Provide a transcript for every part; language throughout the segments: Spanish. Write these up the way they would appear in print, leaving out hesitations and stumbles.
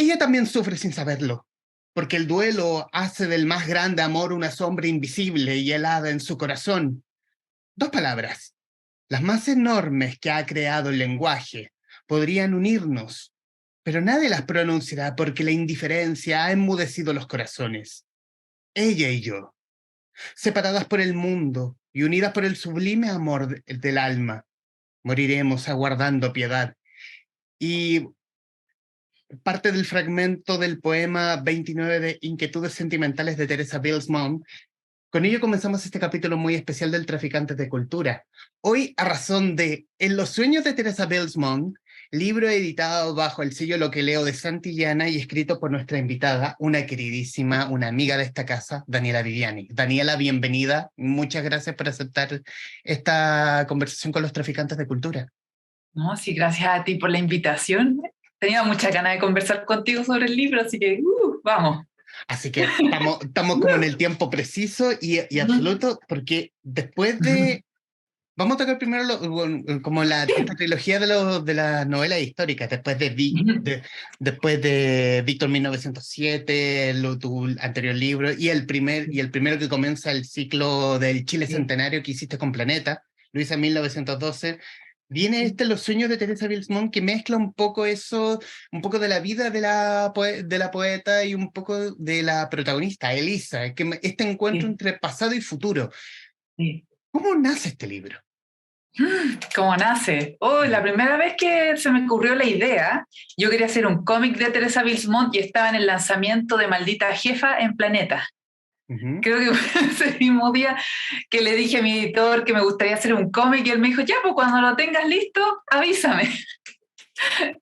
Ella también sufre sin saberlo, porque el duelo hace del más grande amor una sombra invisible y helada en su corazón. Dos palabras, las más enormes que ha creado el lenguaje, podrían unirnos, pero nadie las pronunciará porque la indiferencia ha enmudecido los corazones. Ella y yo, separadas por el mundo y unidas por el sublime amor del alma, moriremos aguardando piedad. Y parte del fragmento del poema 29 de Inquietudes Sentimentales de Teresa Bilsmont. Con ello comenzamos este capítulo muy especial del Traficantes de Cultura. Hoy, a razón de En los sueños de Teresa Bilsmont, libro editado bajo el sello Lo que leo de Santillana y escrito por nuestra invitada, una queridísima, una amiga de esta casa, Daniela Viviani. Daniela, bienvenida. Muchas gracias por aceptar esta conversación con los Traficantes de Cultura. No, sí, gracias a ti por la invitación. Tenía muchas ganas de conversar contigo sobre el libro, así que vamos. Así que estamos como en el tiempo preciso y absoluto, porque después de... Vamos a tocar primero como esta trilogía de las novelas históricas, después de Víctor 1907, tu anterior libro, y el primero que comienza el ciclo del Chile Centenario que hiciste con Planeta, Luisa 1912. Viene Los sueños de Teresa Bilsmont, que mezcla un poco eso, un poco de la vida de la poeta y un poco de la protagonista, Elisa, este encuentro entre pasado y futuro. ¿Cómo nace este libro? ¿Cómo nace? La primera vez que se me ocurrió la idea, yo quería hacer un cómic de Teresa Bilsmont y estaba en el lanzamiento de Maldita Jefa en Planeta. Creo que fue ese mismo día que le dije a mi editor que me gustaría hacer un cómic y él me dijo, ya, pues cuando lo tengas listo, avísame.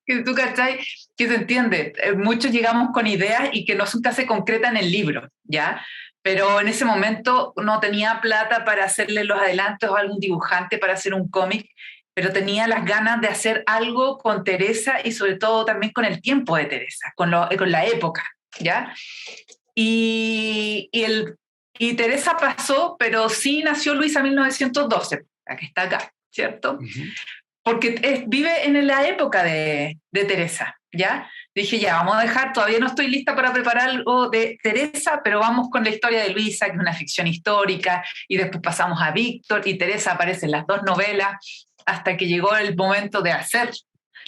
Que tú, ¿cachai? Que se entiende. Muchos llegamos con ideas y que nunca se concretan en el libro, ¿ya? Pero en ese momento no tenía plata para hacerle los adelantos a algún dibujante para hacer un cómic, pero tenía las ganas de hacer algo con Teresa y sobre todo también con el tiempo de Teresa, con la época, ¿ya? Y Teresa pasó, pero sí nació Luisa 1912, la que está acá, ¿cierto? Porque vive en la época de Teresa, ¿ya? Dije, ya, vamos a dejar, todavía no estoy lista para preparar algo de Teresa, pero vamos con la historia de Luisa, que es una ficción histórica, y después pasamos a Víctor, y Teresa aparece en las dos novelas, hasta que llegó el momento de hacer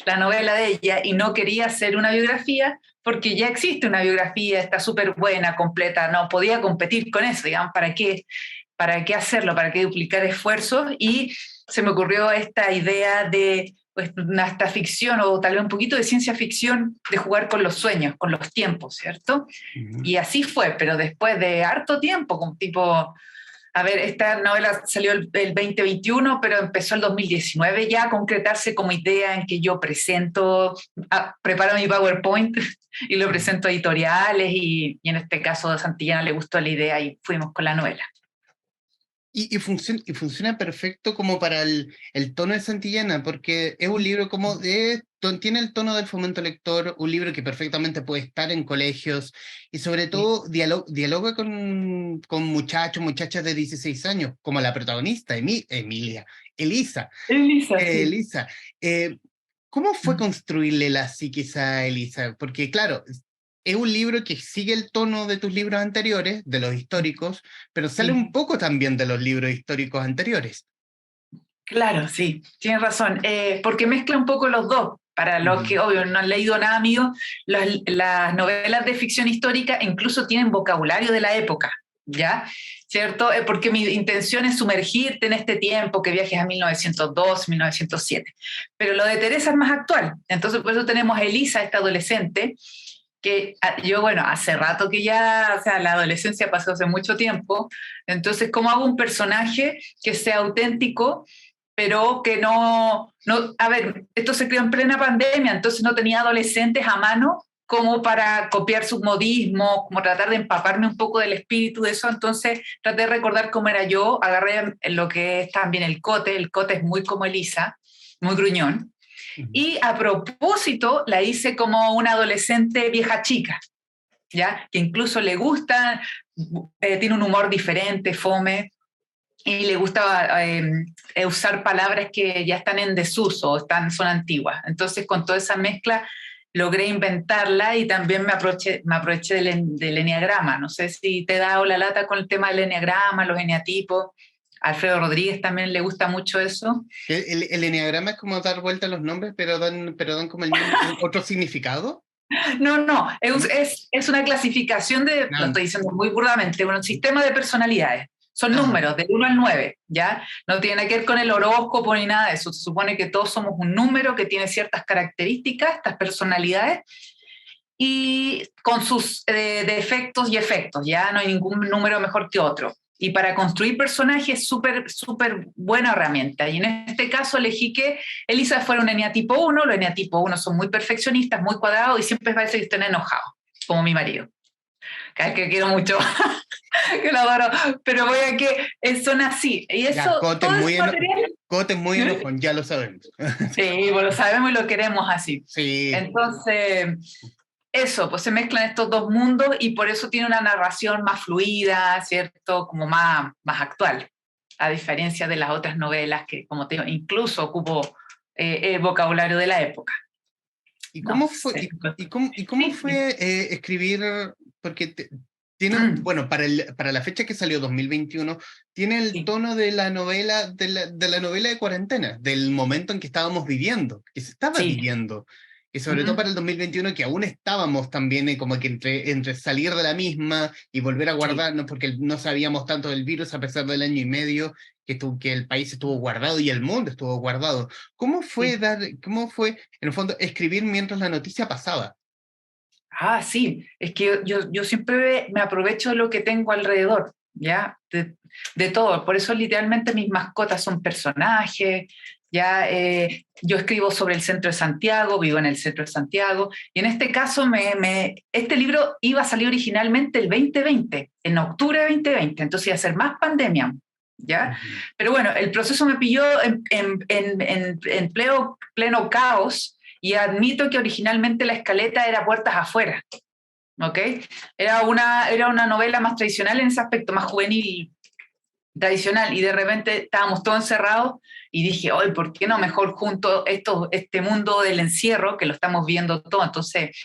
la novela de ella, y no quería hacer una biografía, porque ya existe una biografía, está súper buena, completa, no podía competir con eso, digamos, ¿para qué hacerlo? ¿Para qué duplicar esfuerzos? Y se me ocurrió esta idea de esta ficción o tal vez un poquito de ciencia ficción de jugar con los sueños, con los tiempos, ¿cierto? Y así fue, pero después de harto tiempo, como tipo, a ver, esta novela salió el 2021, pero empezó el 2019 ya a concretarse como idea en que yo preparo mi PowerPoint y lo presento a editoriales y en este caso a Santillana le gustó la idea y fuimos con la novela. Y funciona perfecto como para el tono de Santillana, porque es un libro tiene el tono del fomento lector, un libro que perfectamente puede estar en colegios y sobre todo dialoga con muchachos, muchachas de 16 años, como la protagonista, Elisa. Elisa. ¿Cómo fue construirle la psiquis a Elisa? Porque claro, es un libro que sigue el tono de tus libros anteriores, de los históricos, pero sale un poco también de los libros históricos anteriores. Claro, sí, tienes razón, porque mezcla un poco los dos. Para los que, obvio, no han leído nada mío, las novelas de ficción histórica incluso tienen vocabulario de la época, ¿ya? ¿Cierto? Porque mi intención es sumergirte en este tiempo, que viajes a 1902, 1907. Pero lo de Teresa es más actual. Entonces, por eso tenemos a Elisa, esta adolescente, que yo, bueno, hace rato que ya, o sea, la adolescencia pasó hace mucho tiempo. Entonces, ¿cómo hago un personaje que sea auténtico, pero que a ver, esto se creó en plena pandemia, entonces no tenía adolescentes a mano como para copiar sus modismos, como tratar de empaparme un poco del espíritu de eso, entonces traté de recordar cómo era yo, agarré lo que es también el cote es muy como Elisa, muy gruñón, y a propósito la hice como una adolescente vieja chica, ¿ya? Que incluso le gusta, tiene un humor diferente, fome, y le gusta usar palabras que ya están en desuso, son antiguas. Entonces, con toda esa mezcla, logré inventarla y también me aproveché del eneagrama. No sé si te he dado la lata con el tema del eneagrama, los eneatipos. A Alfredo Rodríguez también le gusta mucho eso. El eneagrama es como dar vuelta a los nombres, pero dan como el mismo, otro significado. No, ¿No? es una clasificación de, lo No. estoy diciendo muy burdamente, un sistema de personalidades. Son Ah, números, del 1 al 9, ¿ya? No tiene que ver con el horóscopo ni nada de eso. Se supone que todos somos un número que tiene ciertas características, estas personalidades, y con sus defectos y efectos, ¿ya? No hay ningún número mejor que otro. Y para construir personajes es súper buena herramienta. Y en este caso elegí que Elisa fuera un eneatipo 1. Los eneatipo 1 son muy perfeccionistas, muy cuadrados y siempre parece que estén enojados, como mi marido. Cada vez que quiero mucho, que lo adoro, pero voy a que son así. Y ya, eso, todo ese material. Cote es muy enojón, ya lo sabemos. Sí, pues lo sabemos y lo queremos así. Sí. Entonces, eso, pues se mezclan estos dos mundos y por eso tiene una narración más fluida, ¿cierto? Como más actual, a diferencia de las otras novelas que, como te digo, incluso ocupó el vocabulario de la época. ¿Y No cómo fue, sé. y cómo Sí, sí. fue escribir? Porque tiene, bueno, para la fecha que salió 2021, tiene el Sí. tono de la novela, de la novela de cuarentena, del momento en que estábamos viviendo, que se estaba Sí. viviendo. Y sobre todo para el 2021, que aún estábamos también como que entre salir de la misma y volver a Sí. guardarnos, porque no sabíamos tanto del virus a pesar del año y medio que el país estuvo guardado y el mundo estuvo guardado. Sí. Cómo fue, en el fondo, escribir mientras la noticia pasaba? Ah, sí, es que yo siempre me aprovecho de lo que tengo alrededor, ¿ya? De todo, por eso literalmente mis mascotas son personajes, ¿ya? Yo escribo sobre el centro de Santiago, vivo en el centro de Santiago, y en este caso este libro iba a salir originalmente el 2020, en octubre de 2020, entonces iba a ser más pandemia, ¿ya? Ujú. Pero bueno, el proceso me pilló en pleno caos, y admito que originalmente la escaleta era puertas afuera, ¿ok? Era una novela más tradicional en ese aspecto, más juvenil, tradicional, y de repente estábamos todos encerrados y dije, hoy, ¿por qué no mejor junto este mundo del encierro, que lo estamos viendo todo? Entonces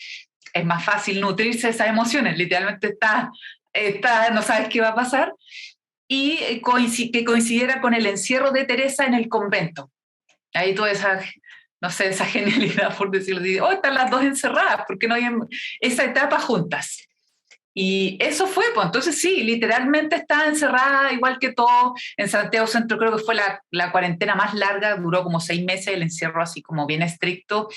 es más fácil nutrirse de esas emociones, literalmente no sabes qué va a pasar, y que coincidiera con el encierro de Teresa en el convento. Ahí toda esa, no sé, esa genialidad, por decirlo así, oh, están las dos encerradas, ¿por qué no hay esa etapa juntas? Y eso fue, pues entonces sí, literalmente estaba encerrada igual que todo. En Santiago Centro creo que fue la cuarentena más larga, duró como 6 meses el encierro así como bien estricto.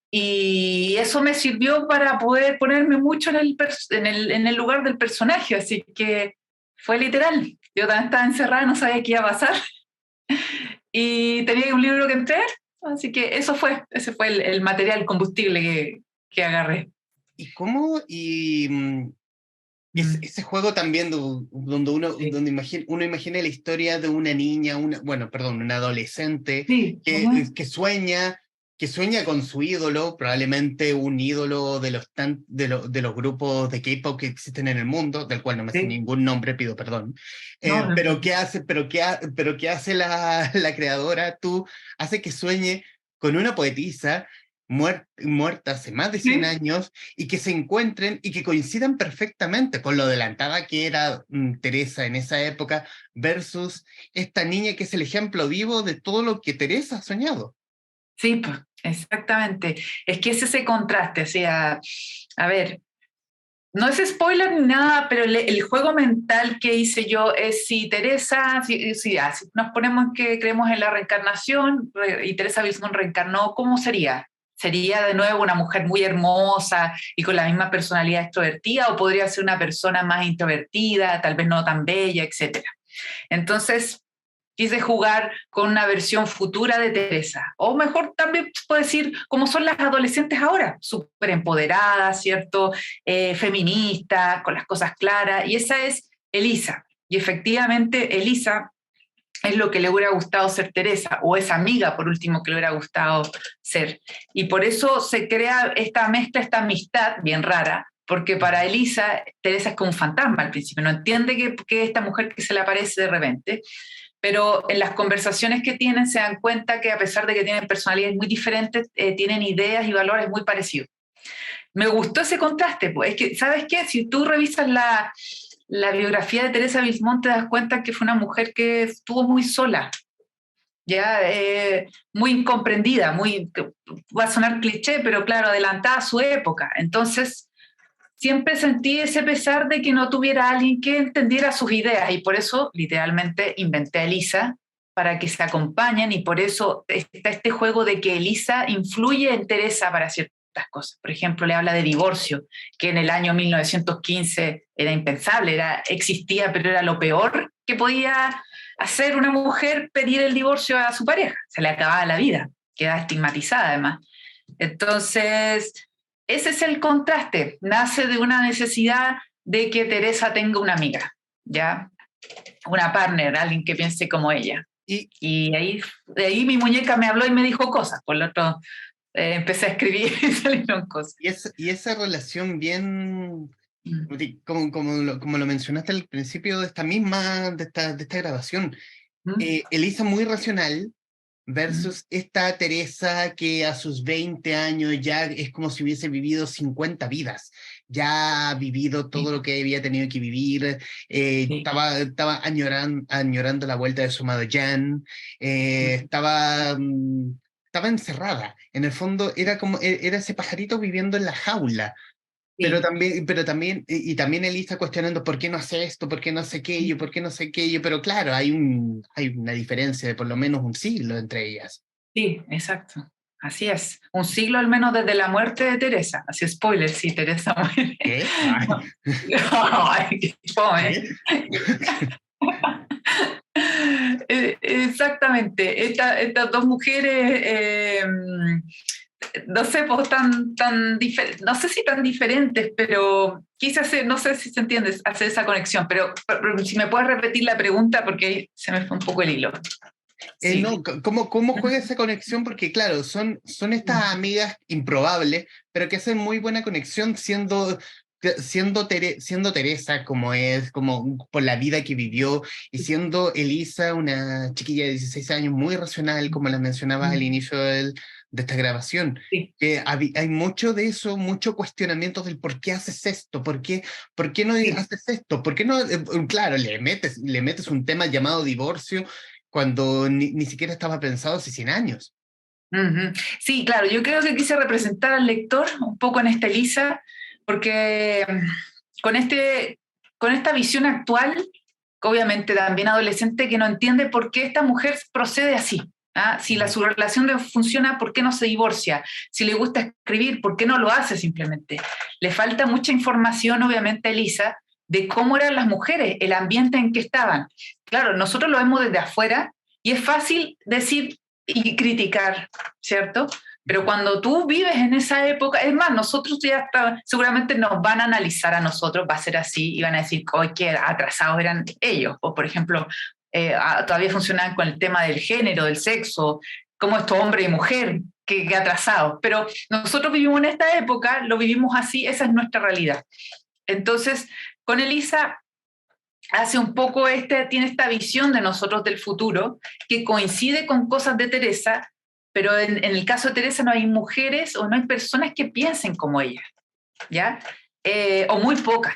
Y eso me sirvió para poder ponerme mucho en el lugar del personaje, así que fue literal. Yo también estaba encerrada, no sabía qué iba a pasar y tenía un libro que entregar, así que ese fue el material combustible que agarré. ¿Y cómo? Mm, Ese juego también donde sí, uno imagina la historia de una niña, bueno, perdón, una adolescente sí, que sueña con su ídolo, probablemente un ídolo de los grupos de K-pop que existen en el mundo, del cual no me sé sí, ningún nombre, pido perdón. no, no, Pero qué hace la creadora? Tú hace que sueñe con una poetisa muerta hace más de 100 sí, años y que se encuentren y que coincidan perfectamente con lo adelantada que era Teresa en esa época versus esta niña que es el ejemplo vivo de todo lo que Teresa ha soñado. sí, pues, exactamente. Es que es ese contraste, o sea, a ver, no es spoiler ni nada, pero el juego mental que hice yo es si Teresa, si nos ponemos que creemos en la reencarnación y Teresa Bilsmont reencarnó, ¿cómo sería? ¿Sería de nuevo una mujer muy hermosa y con la misma personalidad extrovertida o podría ser una persona más introvertida, tal vez no tan bella, etcétera? Entonces, quise jugar con una versión futura de Teresa. O mejor también puedo decir, como son las adolescentes ahora, súper empoderadas, ¿cierto? Feministas, con las cosas claras. Y esa es Elisa. Y efectivamente, Elisa es lo que le hubiera gustado ser Teresa, o esa amiga, por último, que le hubiera gustado ser. Y por eso se crea esta mezcla, esta amistad bien rara, porque para Elisa, Teresa es como un fantasma al principio, no entiende que esta mujer que se le aparece de repente, pero en las conversaciones que tienen se dan cuenta que a pesar de que tienen personalidades muy diferentes, tienen ideas y valores muy parecidos. Me gustó ese contraste, pues es que, ¿sabes qué? Si tú revisas la biografía de Teresa Bismont, te das cuenta que fue una mujer que estuvo muy sola, ya muy incomprendida, va a sonar cliché, pero claro, adelantada a su época. Entonces, siempre sentí ese pesar de que no tuviera alguien que entendiera sus ideas y por eso literalmente inventé a Elisa para que se acompañen y por eso está este juego de que Elisa influye en Teresa para ciertas cosas. Por ejemplo, le habla de divorcio, que en el año 1915 era impensable, existía, pero era lo peor que podía hacer una mujer, pedir el divorcio a su pareja. Se le acababa la vida, queda estigmatizada además. Entonces, ese es el contraste, nace de una necesidad de que Teresa tenga una amiga, ¿ya? Una partner, alguien que piense como ella. Y ahí, de ahí mi muñeca me habló y me dijo cosas, por lo tanto empecé a escribir y salieron cosas. Y esa relación bien, como lo mencionaste al principio de esta grabación, Elisa muy racional versus esta Teresa que a sus 20 años ya es como si hubiese vivido 50 vidas, ya ha vivido todo lo que había tenido que vivir, estaba añorando la vuelta de su amado Jan, estaba encerrada, en el fondo era ese pajarito viviendo en la jaula. Y también Elisa cuestionando por qué no hace esto, por qué no hace aquello, por qué no hace aquello, pero claro, hay una diferencia de por lo menos un siglo entre ellas. Sí, exacto. Así es. Un siglo al menos desde la muerte de Teresa. Así spoiler, sí, Teresa muere. ¿Qué? Ay. Ay, qué fome. Exactamente. Estas dos mujeres, no sé, pues no sé si tan diferentes, pero quise no sé si se entiende, hacer esa conexión, pero si me puedes repetir la pregunta porque se me fue un poco el hilo. Sí. No, ¿cómo juega esa conexión? Porque claro, son estas amigas improbables, pero que hacen muy buena conexión siendo Teresa como es, como por la vida que vivió, y siendo Elisa una chiquilla de 16 años muy racional, como la mencionabas al inicio de esta grabación. Sí. Que hay mucho de eso, mucho cuestionamiento del por qué haces esto, por qué no haces esto, por qué no, claro, le metes un tema llamado divorcio cuando ni siquiera estaba pensado hace 100 años. Sí, claro, yo creo que quise representar al lector un poco en esta Elisa, porque con esta visión actual, obviamente también adolescente, que no entiende por qué esta mujer procede así. ¿Ah? Si su relación funciona, ¿por qué no se divorcia? Si le gusta escribir, ¿por qué no lo hace simplemente? Le falta mucha información, obviamente, a Elisa, de cómo eran las mujeres, el ambiente en que estaban. Claro, nosotros lo vemos desde afuera y es fácil decir y criticar, ¿cierto? Pero cuando tú vives en esa época, es más, nosotros seguramente nos van a analizar a nosotros, va a ser así, y van a decir, hoy qué atrasados eran ellos. O, por ejemplo, todavía funcionan con el tema del género, del sexo, cómo esto hombre y mujer, que atrasados. Pero nosotros vivimos en esta época, lo vivimos así, esa es nuestra realidad. Entonces, con Elisa hace un poco tiene esta visión de nosotros del futuro que coincide con cosas de Teresa, pero en el caso de Teresa no hay mujeres o no hay personas que piensen como ella, ¿ya? O muy pocas.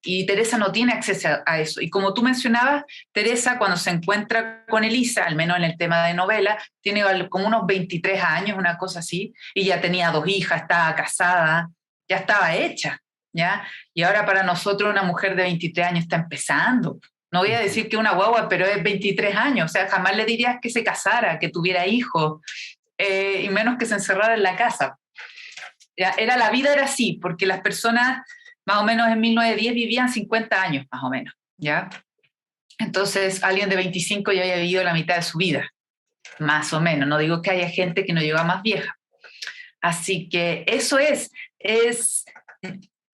Y Teresa no tiene acceso a eso. Y como tú mencionabas, Teresa cuando se encuentra con Elisa, al menos en el tema de novela, tiene como unos 23 años, una cosa así, y ya tenía 2 hijas, estaba casada, ya estaba hecha. ¿Ya? Y ahora para nosotros una mujer de 23 años está empezando. No voy a decir que una guagua, pero es 23 años. O sea, jamás le dirías que se casara, que tuviera hijos, y menos que se encerrara en la casa. ¿Ya? La vida era así, porque las personas más o menos en 1910 vivían 50 años, más o menos. ¿Ya? Entonces, alguien de 25 ya había vivido la mitad de su vida, más o menos. No digo que haya gente que no llega más vieja. Así que eso es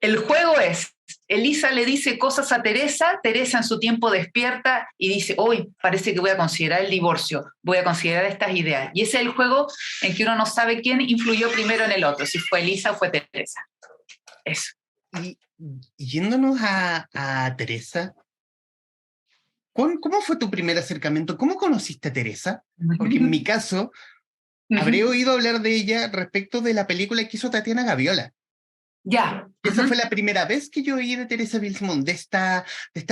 el juego es, Elisa le dice cosas a Teresa, Teresa en su tiempo despierta y dice, hoy parece que voy a considerar el divorcio, voy a considerar estas ideas. Y ese es el juego en que uno no sabe quién influyó primero en el otro, si fue Elisa o fue Teresa. Eso. Y yéndonos a Teresa, ¿Cómo fue tu primer acercamiento? ¿Cómo conociste a Teresa? Porque en mi caso, habré oído hablar de ella respecto de la película que hizo Tatiana Gaviola. Ya. Esa fue la primera vez que yo oí de Teresa Bilsmont, de esta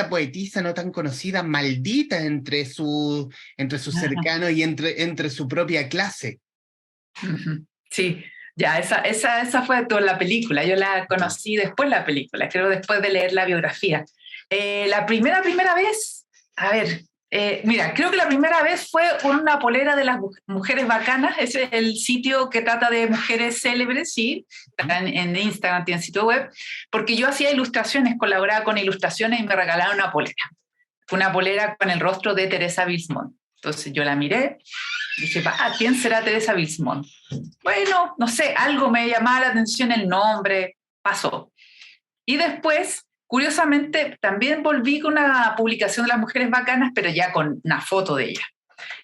poetisa no tan conocida, maldita entre sus cercanos y entre su propia clase. Sí, ya, esa fue toda la película. Yo la conocí después de la película, creo después de leer la biografía. La primera vez, a ver, mira, creo que la primera vez fue con una polera de las mujeres bacanas. Ese es el sitio que trata de mujeres célebres, sí, está en Instagram, tiene sitio web, porque yo hacía ilustraciones, colaboraba con ilustraciones y me regalaron una polera con el rostro de Teresa Bilsmont. Entonces yo la miré, dije, ¿quién será Teresa Bilsmont? Bueno, no sé, algo me llamaba la atención el nombre, pasó. Y después, curiosamente, también volví con una publicación de las mujeres bacanas, pero ya con una foto de ella.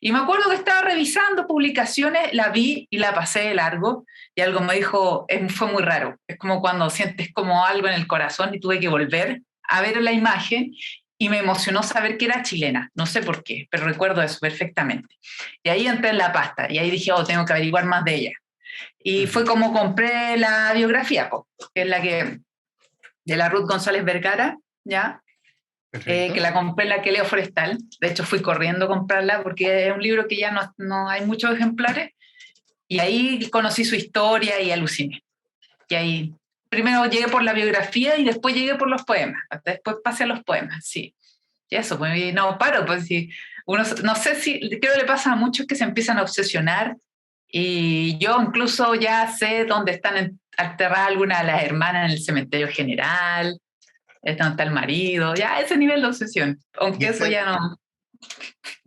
Y me acuerdo que estaba revisando publicaciones, la vi y la pasé de largo, y algo me dijo, fue muy raro. Es como cuando sientes como algo en el corazón y tuve que volver a ver la imagen, y me emocionó saber que era chilena. No sé por qué, pero recuerdo eso perfectamente. Y ahí entré en la pasta, y ahí dije, tengo que averiguar más de ella. Y fue como compré la biografía, que es la que de la Ruth González Vergara, ¿ya? Que la compré en la que leo Forestal. De hecho, fui corriendo a comprarla porque es un libro que ya no hay muchos ejemplares. Y ahí conocí su historia y aluciné. Y ahí primero llegué por la biografía y después llegué por los poemas. Hasta después pasé a los poemas, sí. Y eso, pues no paro, pues sí. Uno, no sé si, creo que le pasa a muchos que se empiezan a obsesionar. Y yo incluso ya sé dónde están enterradas algunas de las hermanas en el cementerio general, dónde está el marido, ya ese nivel de obsesión, aunque eso ya no.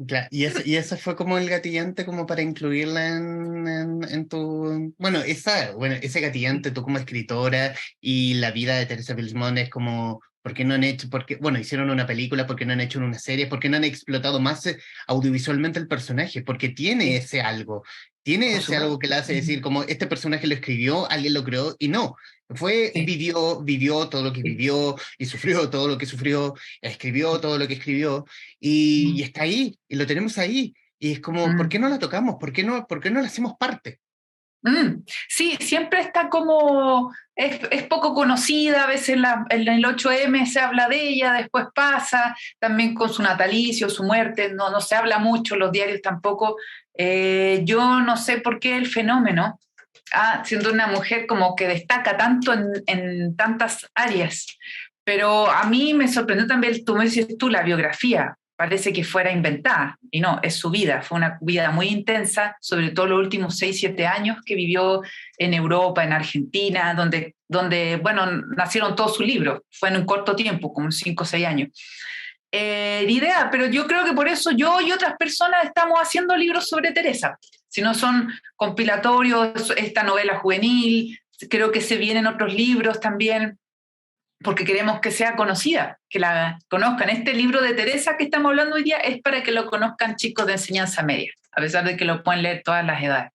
Claro, y ese fue como el gatillante como para incluirla en tu... Bueno, ese gatillante tú como escritora y la vida de Teresa Bilsmont es como... ¿Por qué no han hecho? Bueno, hicieron una película, ¿por qué no han hecho una serie? ¿Por qué no han explotado más audiovisualmente el personaje? Porque tiene ese algo. Tiene ese algo que le hace decir, como este personaje lo escribió, alguien lo creó, y no. Sí. Vivió todo lo que vivió y sufrió todo lo que sufrió, escribió todo lo que escribió, y está ahí, y lo tenemos ahí. Y es como, ¿por qué no la tocamos? ¿Por qué no la hacemos parte? Sí, siempre está como, es poco conocida, a veces en el 8M se habla de ella, después pasa, también con su natalicio, su muerte, no se habla mucho, los diarios tampoco. Yo no sé por qué el fenómeno, siendo una mujer como que destaca tanto en tantas áreas, pero a mí me sorprendió también, tú me dices tú, la biografía, parece que fuera inventada, y no, es su vida, fue una vida muy intensa, sobre todo los últimos 6, 7 años que vivió en Europa, en Argentina, donde bueno, nacieron todos sus libros, fue en un corto tiempo, como 5 o 6 años. Idea, pero yo creo que por eso yo y otras personas estamos haciendo libros sobre Teresa, si no son compilatorios, esta novela juvenil, creo que se vienen otros libros también, porque queremos que sea conocida, que la conozcan. Este libro de Teresa que estamos hablando hoy día es para que lo conozcan chicos de enseñanza media, a pesar de que lo pueden leer todas las edades.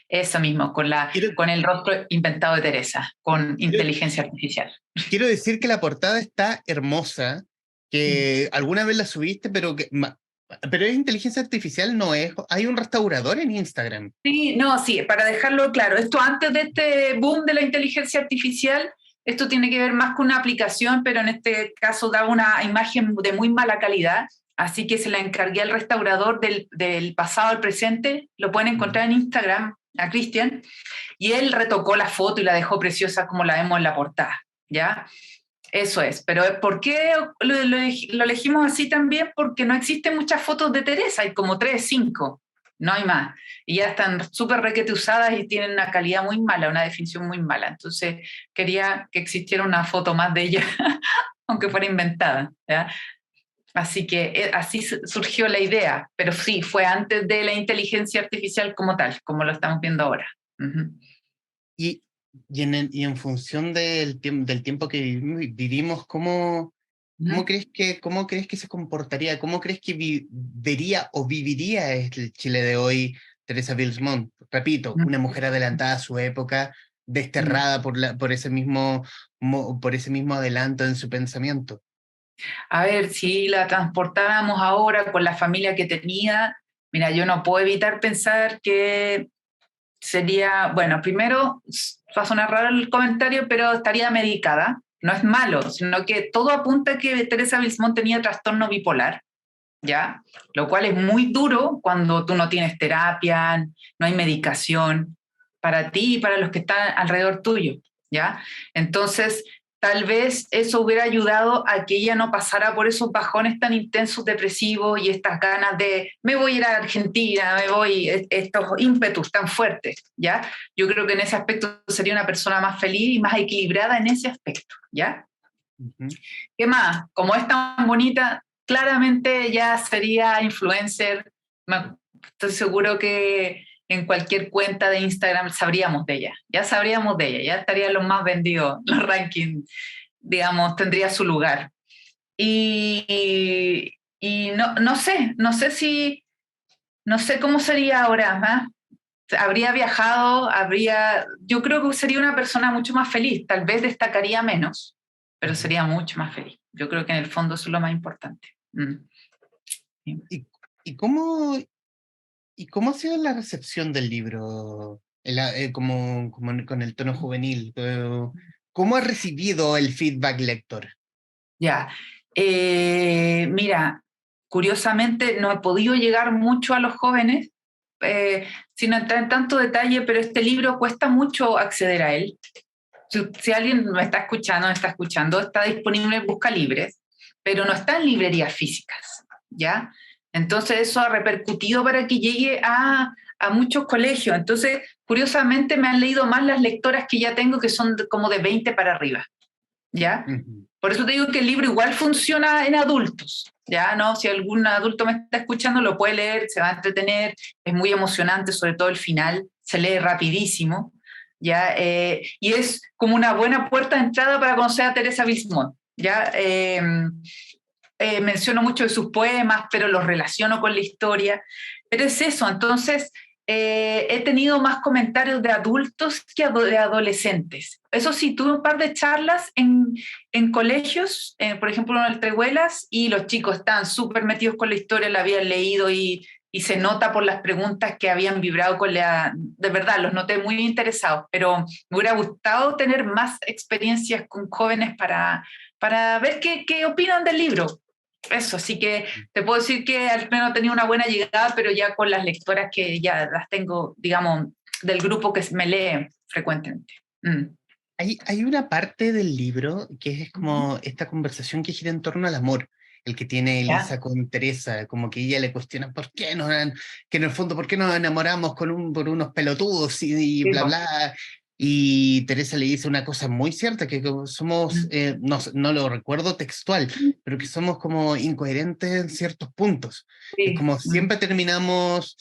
Eso mismo, Quiero, con el rostro inventado de Teresa, con quiero, inteligencia artificial. quiero decir que la portada está hermosa, que alguna vez la subiste, pero es inteligencia artificial, no es. Hay un restaurador en Instagram. Sí, no, sí, para dejarlo claro, esto antes de este boom de la inteligencia artificial, esto tiene que ver más con una aplicación, pero en este caso da una imagen de muy mala calidad, así que se la encargué al restaurador del pasado al presente, lo pueden encontrar en Instagram, a Cristian, y él retocó la foto y la dejó preciosa como la vemos en la portada, ¿ya? Eso es, pero ¿por qué lo elegimos así también? Porque no existen muchas fotos de Teresa, hay como 3, 5, no hay más. Y ya están súper requete usadas y tienen una calidad muy mala, una definición muy mala. Entonces quería que existiera una foto más de ella, aunque fuera inventada, ¿ya? Así que así surgió la idea, pero sí, fue antes de la inteligencia artificial como tal, como lo estamos viendo ahora. Uh-huh. Y, y en función del tiempo que vivimos, ¿cómo crees que se comportaría? ¿Cómo crees que vería o viviría el Chile de hoy Teresa Bilsmont? Repito, una mujer adelantada a su época, desterrada por ese mismo adelanto en su pensamiento. A ver, si la transportáramos ahora con la familia que tenía, mira, yo no puedo evitar pensar que sería, bueno, primero, va a sonar raro el comentario, pero estaría medicada. No es malo, sino que todo apunta a que Teresa Bilsmont tenía trastorno bipolar, ¿ya? Lo cual es muy duro cuando tú no tienes terapia, no hay medicación para ti y para los que están alrededor tuyo, ¿ya? Entonces, tal vez eso hubiera ayudado a que ella no pasara por esos bajones tan intensos depresivos y estas ganas de me voy a ir a Argentina, me voy, estos ímpetus tan fuertes, ¿ya? Yo creo que en ese aspecto sería una persona más feliz y más equilibrada en ese aspecto, ¿ya? Ujú. ¿Qué más? Como es tan bonita, claramente ya sería influencer. Estoy seguro que en cualquier cuenta de Instagram sabríamos de ella. Ya sabríamos de ella, ya estaría los más vendidos, los rankings, digamos, tendría su lugar. Y no, no sé cómo sería ahora, ¿ah? Habría viajado, yo creo que sería una persona mucho más feliz, tal vez destacaría menos, pero Ujú. sería mucho más feliz. Yo creo que en el fondo eso es lo más importante. Sí. ¿Y, y cómo, y cómo ha sido la recepción del libro? Con el tono juvenil. ¿Cómo ha recibido el feedback lector? Ya. Mira, curiosamente no he podido llegar mucho a los jóvenes, sin entrar en tanto detalle, pero este libro cuesta mucho acceder a él. Si alguien me está escuchando, está disponible en Busca Libres, pero no está en librerías físicas, ¿ya? Entonces eso ha repercutido para que llegue a muchos colegios. Entonces, curiosamente, me han leído más las lectoras que ya tengo, que son como de 20 para arriba, ¿ya? Ujú. Por eso te digo que el libro igual funciona en adultos, ¿ya? ¿No? Si algún adulto me está escuchando, lo puede leer, se va a entretener, es muy emocionante, sobre todo el final, se lee rapidísimo, ¿ya? Y es como una buena puerta de entrada para conocer a Teresa Bismuth, ¿ya? Menciono mucho de sus poemas, pero los relaciono con la historia. Pero es eso, entonces he tenido más comentarios de adultos que de adolescentes. Eso sí, tuve un par de charlas en colegios, por ejemplo en el Trehuelas, y los chicos estaban súper metidos con la historia, la habían leído y se nota por las preguntas que habían vibrado con la... De verdad, los noté muy interesados, pero me hubiera gustado tener más experiencias con jóvenes para ver qué opinan del libro. Eso, así que te puedo decir que al menos tenía una buena llegada, pero ya con las lectoras que ya las tengo, digamos, del grupo que me lee frecuentemente. Mm. Hay una parte del libro que es como esta conversación que gira en torno al amor, el que tiene ¿Ya? Elisa con Teresa, como que ella le cuestiona por qué que en el fondo, por qué nos enamoramos por unos pelotudos y Sí, bla, po. bla. Y Teresa le dice una cosa muy cierta, que como somos, Mm. no lo recuerdo textual, pero que somos como incoherentes en ciertos puntos. Es Sí. como Mm. siempre terminamos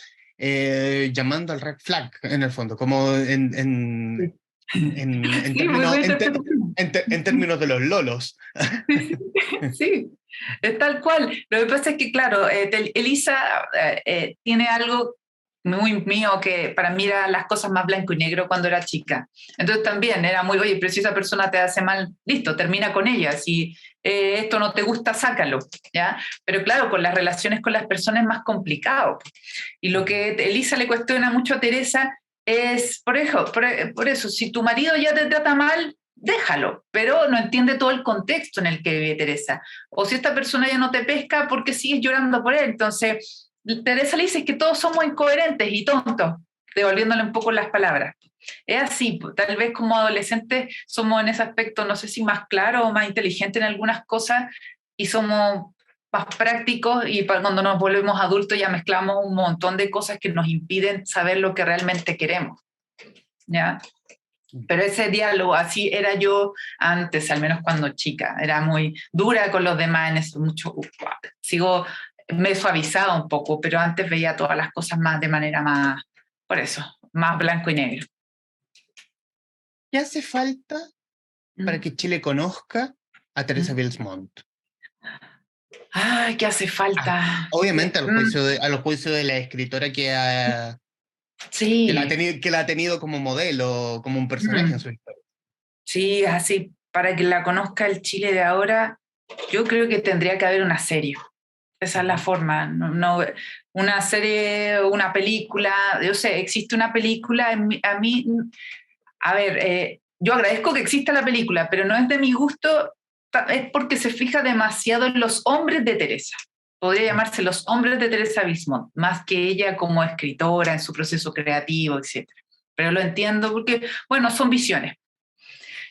llamando al red flag, en el fondo, como Sí, en sí, muy términos, buena interpretación. en términos de los lolos. Sí, es tal cual. Lo que pasa es que, claro, Elisa tiene algo muy mío que para mí era las cosas más blanco y negro cuando era chica. Entonces también era muy, oye, pero si esa persona te hace mal, listo, termina con ella. Si esto no te gusta, sácalo, ¿ya? Pero claro, con las relaciones con las personas es más complicado. Y lo que Elisa le cuestiona mucho a Teresa es, por eso, si tu marido ya te trata mal, déjalo, pero no entiende todo el contexto en el que vive Teresa. O si esta persona ya no te pesca, ¿por qué sigues llorando por él? Entonces, Teresa le dice que todos somos incoherentes y tontos, devolviéndole un poco las palabras. Es así, tal vez como adolescentes somos en ese aspecto, no sé si más claros o más inteligentes en algunas cosas y somos más prácticos y cuando nos volvemos adultos ya mezclamos un montón de cosas que nos impiden saber lo que realmente queremos, ¿ya? Pero ese diálogo, así era yo antes, al menos cuando chica, era muy dura con los demás en eso, mucho, me he suavizado un poco, pero antes veía todas las cosas más de manera más, por eso, más blanco y negro. ¿Qué hace falta para Mm. que Chile conozca a Teresa Mm. Bilsmont? Ay, ¿qué hace Ah, falta? obviamente a los juicios de la escritora Sí. que la ha tenido como modelo, como un personaje en Mm. su historia. Sí, así, para que la conozca el Chile de ahora. Yo creo que tendría que haber una serie. Esa es la forma. Una serie, una película. Yo sé, existe una película. A ver, yo agradezco que exista la película, pero no es de mi gusto, es porque se fija demasiado en los hombres de Teresa. Podría llamarse Los hombres de Teresa Bismont, más que ella como escritora en su proceso creativo, etcétera. Pero lo entiendo porque, bueno, son visiones.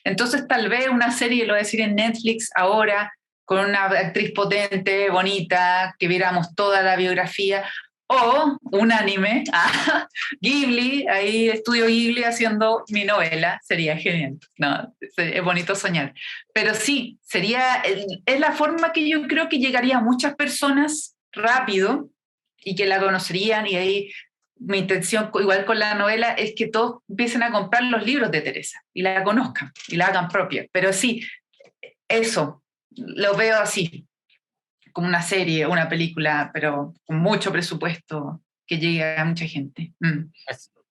Entonces, tal vez una serie, lo voy a decir en Netflix ahora, con una actriz potente, bonita, que viéramos toda la biografía, o un anime, Ghibli, ahí estudio Ghibli haciendo mi novela, sería genial. No, es bonito soñar. Pero sí, es la forma que yo creo que llegaría a muchas personas rápido y que la conocerían, y ahí mi intención, igual con la novela, es que todos empiecen a comprar los libros de Teresa y la conozcan y la hagan propia. Pero sí, eso, lo veo así, como una serie, una película, pero con mucho presupuesto que llegue a mucha gente.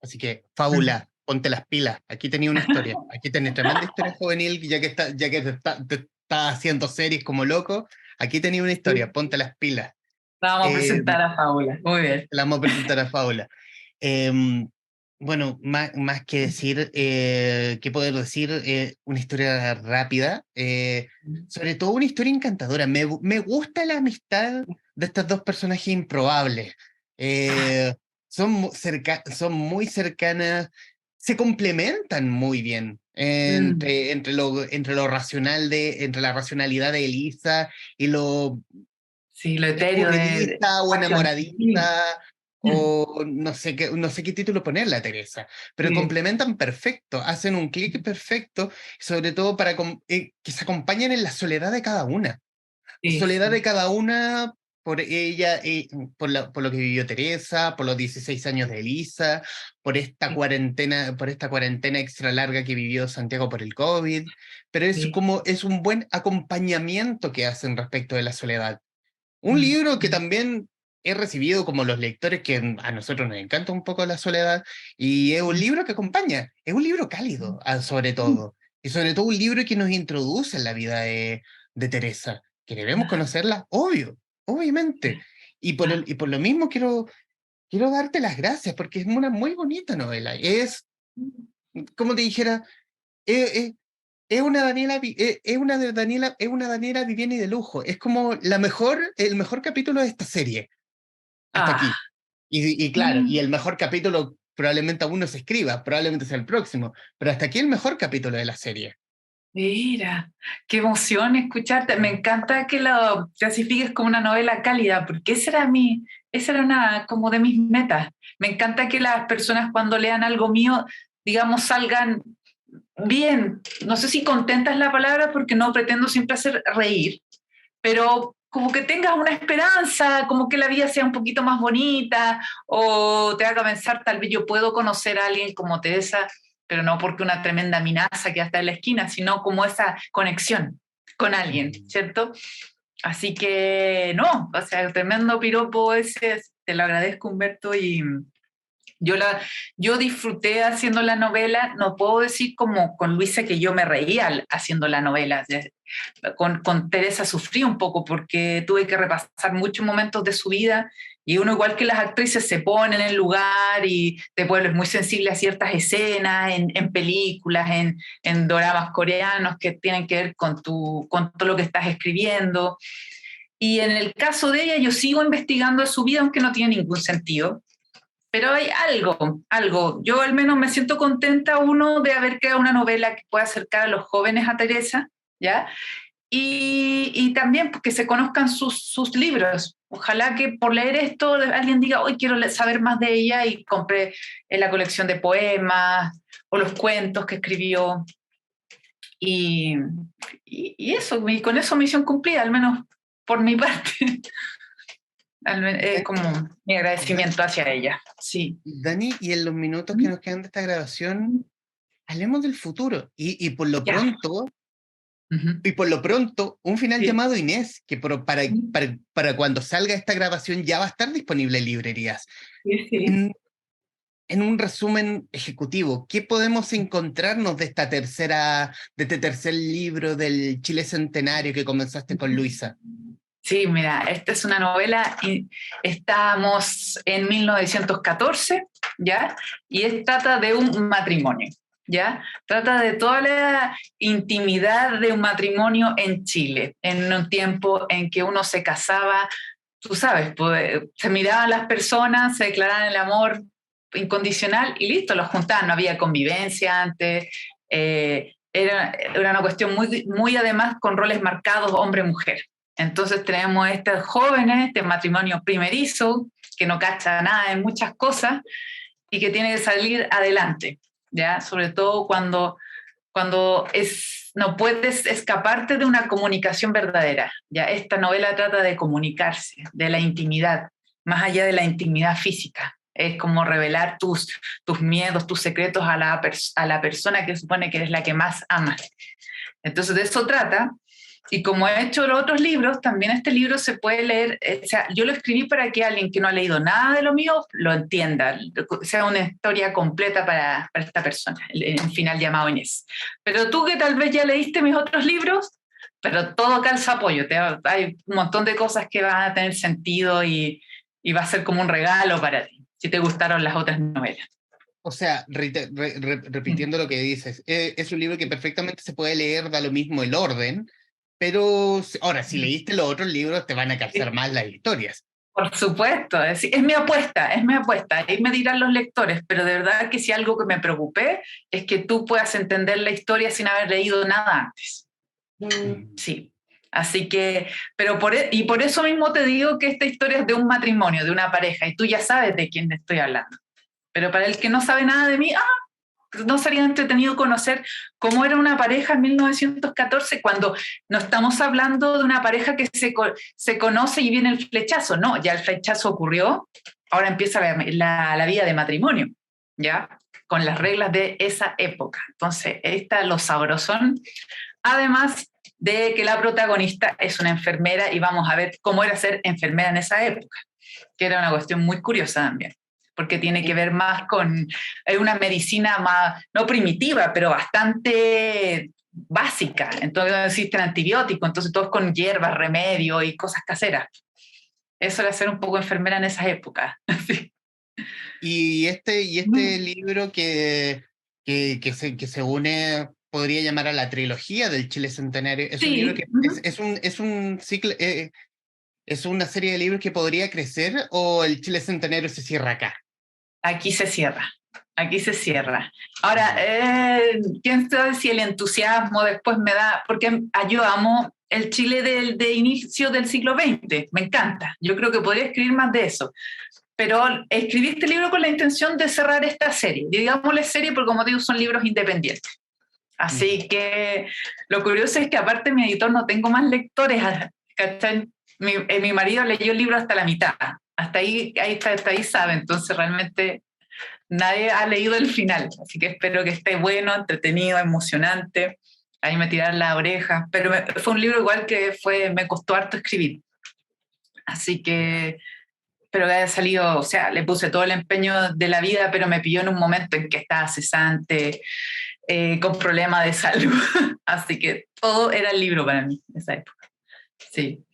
Así que, Fábula, ponte las pilas. Aquí tenía una historia. Aquí tenés tremenda historia juvenil, ya que te está haciendo series como loco. Aquí tenía una historia, ponte las pilas. Vamos a Eh, presentar a Paula. Muy bien. la vamos a presentar a Fábula. Bueno, más que decir, ¿qué poder decir? Una historia rápida, sobre todo una historia encantadora. Me gusta la amistad de estas dos personajes improbables. Eh, son muy cercanas, se complementan muy bien entre lo racional entre la racionalidad de Elisa y lo Sí, lo etéreo de escurridiza o pasión. Sí. enamoradiza, o no sé qué título ponerle a Teresa, pero Sí, complementan perfecto, hacen un clic perfecto, sobre todo para que se acompañen en la soledad de cada una. sí, Soledad de sí, cada una por ella, por lo que vivió Teresa, por los 16 años de Elisa, sí, por esta cuarentena extra larga que vivió Santiago por el COVID, pero sí. es un buen acompañamiento que hacen respecto de la soledad. Un Mm, libro que mm, también he recibido como los lectores, que a nosotros nos encanta un poco la soledad, y es un mm, libro que acompaña, es un libro cálido, sobre todo, y sobre todo un libro que nos introduce en la vida de Teresa, que debemos ah, conocerla, obvio, obviamente. ah, Y por lo mismo quiero darte las gracias, porque es una muy bonita novela. Es, como te dijera, es, es una es una Daniela Viviani de lujo. Es como el mejor capítulo de esta serie, hasta ah. aquí. Y claro, y Mm. el mejor capítulo probablemente aún no se escriba, probablemente sea el próximo, pero hasta aquí el mejor capítulo de la serie. Mira, qué emoción escucharte. Me encanta que lo clasifiques como una novela cálida, porque esa era una como de mis metas. Me encanta que las personas cuando lean algo mío, digamos, salgan bien. No sé si contenta es la palabra, porque no pretendo siempre hacer reír, pero como que tengas una esperanza, como que la vida sea un poquito más bonita, o te haga pensar, tal vez yo puedo conocer a alguien como Teresa, pero no porque una tremenda amenaza que está en la esquina, sino como esa conexión con alguien, Mm. ¿cierto? Así que no, o sea, el tremendo piropo ese, te lo agradezco, Humberto, y yo, yo disfruté haciendo la novela, no puedo decir como con Luisa que yo me reía haciendo la novela, con Teresa sufrí un poco porque tuve que repasar muchos momentos de su vida y uno igual que las actrices se pone en el lugar y te vuelves muy sensible a ciertas escenas en películas, en doramas coreanos que tienen que ver con todo lo que estás escribiendo. Y en el caso de ella yo sigo investigando su vida aunque no tiene ningún sentido. Pero hay algo. Yo al menos me siento contenta, uno, de haber creado una novela que pueda acercar a los jóvenes a Teresa, ¿ya? Y también que se conozcan sus libros. Ojalá que por leer esto alguien diga, hoy quiero saber más de ella y compre la colección de poemas o los cuentos que escribió. Y, y eso, y con eso misión cumplida, al menos por mi parte. Es Da- como mi Da- agradecimiento hacia ella. Sí. Dani, y en los minutos que nos quedan de esta grabación, hablemos del futuro. Ya. Ujú. Y por lo pronto, un final Sí. llamado Inés, que para cuando salga esta grabación ya va a estar disponible en librerías. Sí, sí. En- en un resumen ejecutivo, ¿qué podemos encontrarnos de este tercer libro del Chile Centenario que comenzaste con Luisa? Sí, mira, esta es una novela, y estamos en 1914, ¿ya? Trata de un matrimonio, ¿ya? Trata de toda la intimidad de un matrimonio en Chile, en un tiempo en que uno se casaba, tú sabes, pues, se miraban las personas, se declaraban el amor incondicional y listo, los juntaban, no había convivencia antes, era una cuestión muy, muy además con roles marcados hombre-mujer. Entonces tenemos estos jóvenes, este matrimonio primerizo, que no cacha nada en muchas cosas y que tiene que salir adelante, ¿ya? Sobre todo cuando no puedes escaparte de una comunicación verdadera. ¿Ya? Esta novela trata de comunicarse, de la intimidad, más allá de la intimidad física. Es como revelar tus miedos, tus secretos a la persona que supone que eres la que más amas. Entonces de eso trata. Y como he hecho los otros libros, también este libro se puede leer, o sea, yo lo escribí para que alguien que no ha leído nada de lo mío lo entienda, sea una historia completa para esta persona, el final llamado Inés. Pero tú que tal vez ya leíste mis otros libros, pero todo calza apoyo, hay un montón de cosas que van a tener sentido y va a ser como un regalo para ti, si te gustaron las otras novelas. O sea, repitiendo lo que dices, es un libro que perfectamente se puede leer, da lo mismo el orden, pero ahora, si leíste los otros libros, te van a calzar más las historias. Por supuesto, es mi apuesta, es mi apuesta. Ahí me dirán los lectores, pero de verdad que si algo que me preocupé es que tú puedas entender la historia sin haber leído nada antes. Sí. Así que, y por eso mismo te digo que esta historia es de un matrimonio, de una pareja, y tú ya sabes de quién estoy hablando. Pero para el que no sabe nada de mí, no sería entretenido conocer cómo era una pareja en 1914 cuando no estamos hablando de una pareja que se conoce y viene el flechazo. No, ya el flechazo ocurrió, ahora empieza la vida de matrimonio, ¿ya? Con las reglas de esa época. Entonces, está lo sabrosón. Además de que la protagonista es una enfermera y vamos a ver cómo era ser enfermera en esa época, que era una cuestión muy curiosa también, porque tiene que ver más con una medicina más, no primitiva, pero bastante básica. Entonces no existen antibióticos, entonces todo es con hierbas, remedio y cosas caseras. Eso era ser un poco enfermera en esas épocas. Sí. Y este libro que se une, podría llamar a la trilogía del Chile Centenario, es un libro que es un ciclo, es una serie de libros que podría crecer, o el Chile Centenario se cierra acá. Aquí se cierra. Aquí se cierra. Ahora, quién sabe si el entusiasmo después me da, porque yo amo el Chile de inicio del siglo XX, me encanta. Yo creo que podría escribir más de eso. Pero escribí este libro con la intención de cerrar esta serie. Digámosle serie porque, como digo, son libros independientes. Así que lo curioso es que aparte mi editor no tengo más lectores. ¿Cachai? Mi marido leyó el libro hasta la mitad. Hasta ahí sabe. Entonces realmente nadie ha leído el final. Así que espero que esté bueno, entretenido, emocionante. Ahí me tiraron la oreja. Pero fue un libro igual que me costó harto escribir. Así que pero que haya salido, o sea, le puse todo el empeño de la vida, pero me pilló en un momento en que estaba cesante, con problemas de salud. Así que todo era el libro para mí en esa época. Sí.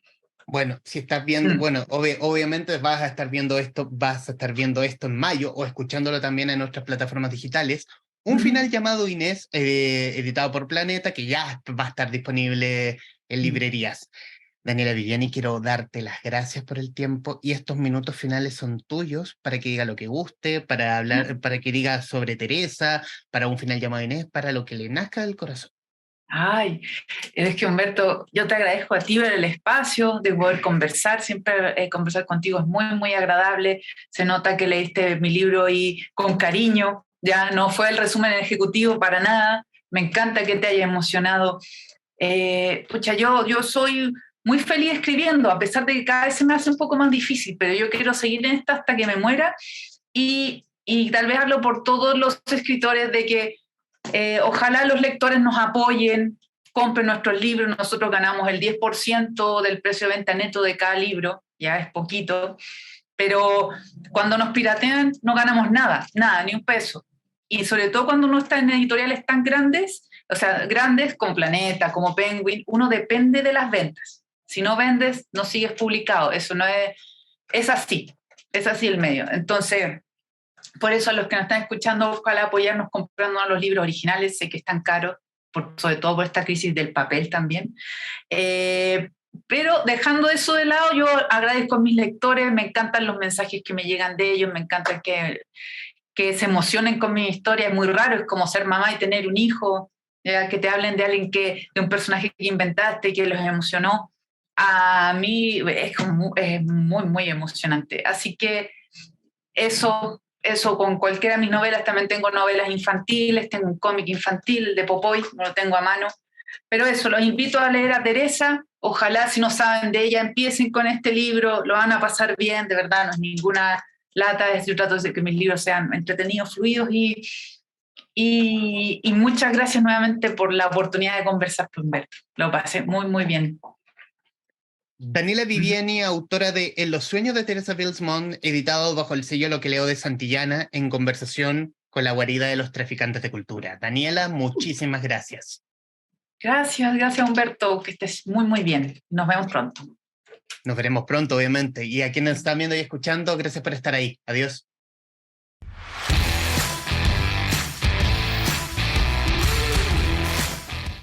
Bueno, si estás viendo, bueno, obviamente vas a estar viendo esto en mayo o escuchándolo también en nuestras plataformas digitales. Un final llamado Inés, editado por Planeta, que ya va a estar disponible en librerías. Daniela Viviani, quiero darte las gracias por el tiempo, y estos minutos finales son tuyos para que diga lo que guste, para hablar, para que diga sobre Teresa, para un final llamado Inés, para lo que le nazca del corazón. Ay, es que Humberto, yo te agradezco a ti por el espacio de poder conversar. Siempre conversar contigo es muy, muy agradable. Se nota que leíste mi libro y con cariño. Ya no fue el resumen ejecutivo para nada. Me encanta que te haya emocionado. Pucha, yo soy muy feliz escribiendo, a pesar de que cada vez se me hace un poco más difícil, pero yo quiero seguir en esta hasta que me muera y tal vez hablo por todos los escritores de que ojalá los lectores nos apoyen, compren nuestros libros. Nosotros ganamos el 10% del precio de venta neto de cada libro, ya es poquito, pero cuando nos piratean no ganamos nada, ni un peso. Y sobre todo cuando uno está en editoriales tan grandes, o sea, grandes como Planeta, como Penguin, uno depende de las ventas. Si no vendes, no sigues publicado. Eso no es así el medio. Entonces, por eso a los que nos están escuchando, ojalá apoyarnos comprando los libros originales, sé que están caros, sobre todo por esta crisis del papel también. Pero dejando eso de lado, yo agradezco a mis lectores, me encantan los mensajes que me llegan de ellos, me encanta que se emocionen con mi historia, es muy raro, es como ser mamá y tener un hijo, que te hablen de alguien de un personaje que inventaste, que los emocionó. A mí es muy, muy emocionante. Así que eso con cualquiera de mis novelas, también tengo novelas infantiles, tengo un cómic infantil de Popoy, no lo tengo a mano, pero eso, los invito a leer a Teresa, ojalá si no saben de ella empiecen con este libro, lo van a pasar bien, de verdad, no es ninguna lata, yo trato de que mis libros sean entretenidos, fluidos y muchas gracias nuevamente por la oportunidad de conversar con Humberto, lo pasé muy, muy bien. Daniela Viviani, autora de En los sueños de Teresa Bilsmont, editado bajo el sello Lo que leo de Santillana, en conversación con la guarida de los traficantes de cultura. Daniela, muchísimas gracias. Gracias Humberto, que estés muy, muy bien. Nos vemos pronto. Nos veremos pronto, obviamente. Y a quienes están viendo y escuchando, gracias por estar ahí. Adiós.